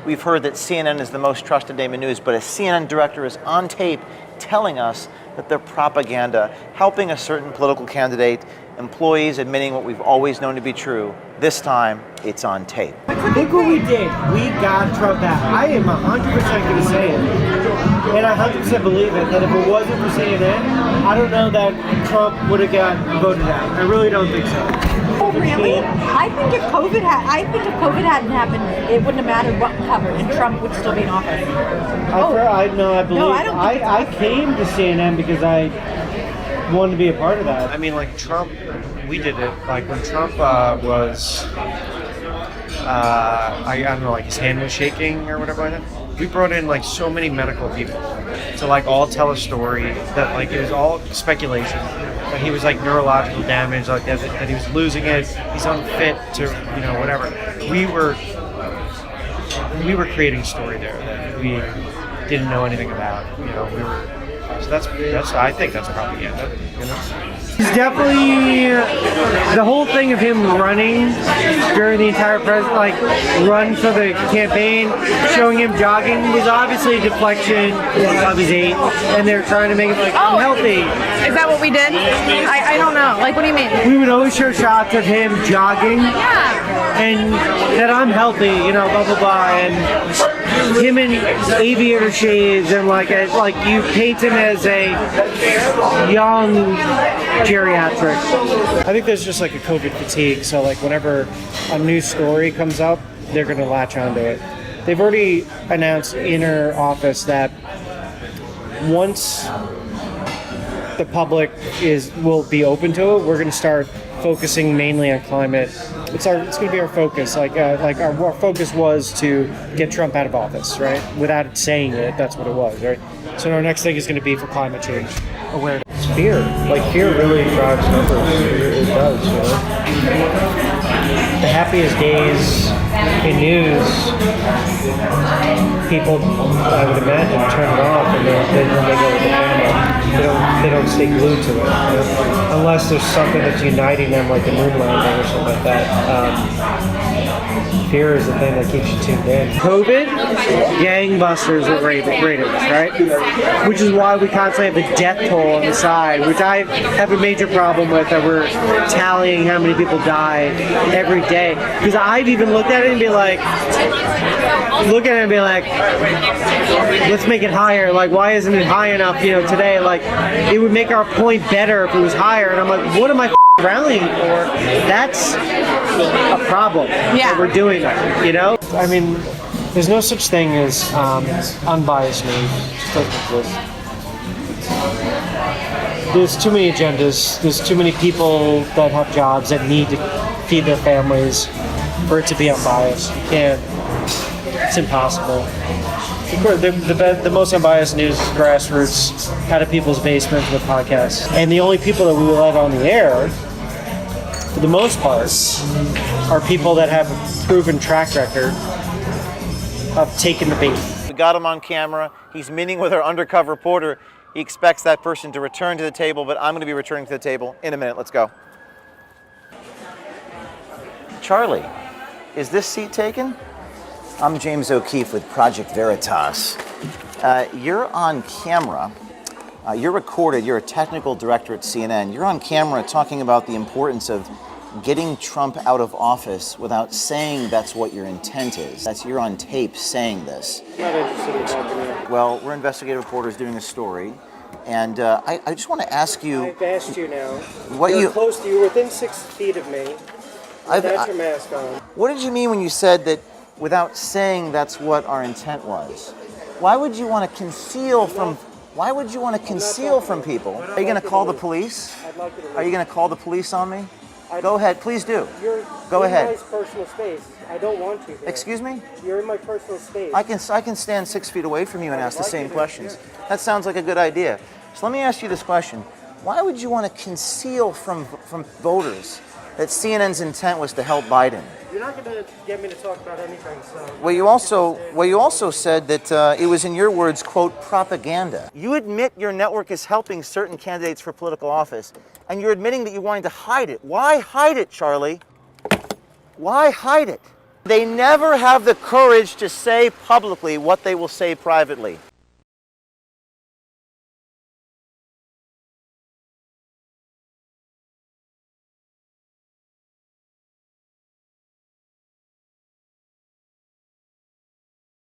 we've heard that CNN is the most trusted name in news, but a CNN director is on tape telling us that they're propaganda, helping a certain political candidate, employees admitting what we've always known to be true. This time, it's on tape. Look what we did. We got Trump out. I am 100% going to say it. And I 100% believe it, that if it wasn't for CNN, I don't know that Trump would have got voted out. I really don't think so. Oh, really? I think if COVID hadn't happened, it wouldn't have mattered what covered, and Trump would still be in office. I came to CNN because I wanted to be a part of that. I mean, like Trump, we did it. Like when Trump was, I don't know, like his hand was shaking or whatever like that. We brought in like so many medical people to like all tell a story that like it was all speculation. That he was like neurological damage, like that he was losing it. He's unfit to, you know, whatever. We were creating a story there that we didn't know anything about. You know, so that's I think that's propaganda. You know. He's definitely the whole thing of him running during the entire run for the campaign, showing him jogging was obviously a deflection of his age, and they're trying to make him like unhealthy. Is that what we did? I don't know. Like, what do you mean? We would always show shots of him jogging, and that I'm healthy, you know, blah blah blah, and him in aviator shades, and like you paint him as a young geriatric. I think there's just like a COVID fatigue, so like whenever a new story comes up, they're going to latch onto it. They've already announced inner office that once the public will be open to it, we're going to start focusing mainly on climate. It's going to be our focus. Our focus was to get Trump out of office, right? Without it saying it, that's what it was, right? So our next thing is going to be for climate change awareness. It's fear. Like fear really drives numbers. It does, you know. The happiest days in news, people, I would imagine, turn it off and then they go with the family. They don't stay glued to it, you know? Unless there's something that's uniting them, like the moon landing or something like that. Fear is the thing that keeps you tuned in. COVID, gangbusters with ratings, right? Which is why we constantly have the death toll on the side, which I have a major problem with, that we're tallying how many people die every day. Because I've even looked at it and be like, let's make it higher. Like, why isn't it high enough, you know, today? Like, it would make our point better if it was higher. And I'm like, what am I rallying for? That's a problem. Yeah. That we're doing that, you know? I mean, there's no such thing as unbiased news. It just doesn't exist. There's too many agendas. There's too many people that have jobs that need to feed their families for it to be unbiased. You can't. It's impossible. Of course, the most unbiased news is grassroots, out of people's basements with podcasts. And the only people that we will let on the air, for the most part, are people that have a proven track record of taking the bait. We got him on camera. He's meeting with our undercover reporter. He expects that person to return to the table, but I'm going to be returning to the table in a minute. Let's go. Charlie, is this seat taken? I'm James O'Keefe with Project Veritas. You're on camera. You're recorded. You're a technical director at CNN. You're on camera talking about the importance of getting Trump out of office without saying that's what your intent is. You're on tape saying this. Not interested in talking to you. Well, we're investigative reporters doing a story, and I just want to ask you. I've asked you now. You're close to you, within 6 feet of me. That's your mask on. What did you mean when you said that without saying that's what our intent was? Why would you want to conceal from? Why would you want to conceal from people? Are you going to call the police? Are you going to call the police on me? Go ahead, please do. Go ahead. You're in my personal space. I don't want to. There. Excuse me? You're in my personal space. I can stand 6 feet away from you and ask the same questions. That sounds like a good idea. So let me ask you this question. Why would you want to conceal from voters that CNN's intent was to help Biden? You're not going to get me to talk about anything, so... Well, you also said that it was, in your words, quote, propaganda. You admit your network is helping certain candidates for political office, and you're admitting that you wanted to hide it. Why hide it, Charlie? Why hide it? They never have the courage to say publicly what they will say privately.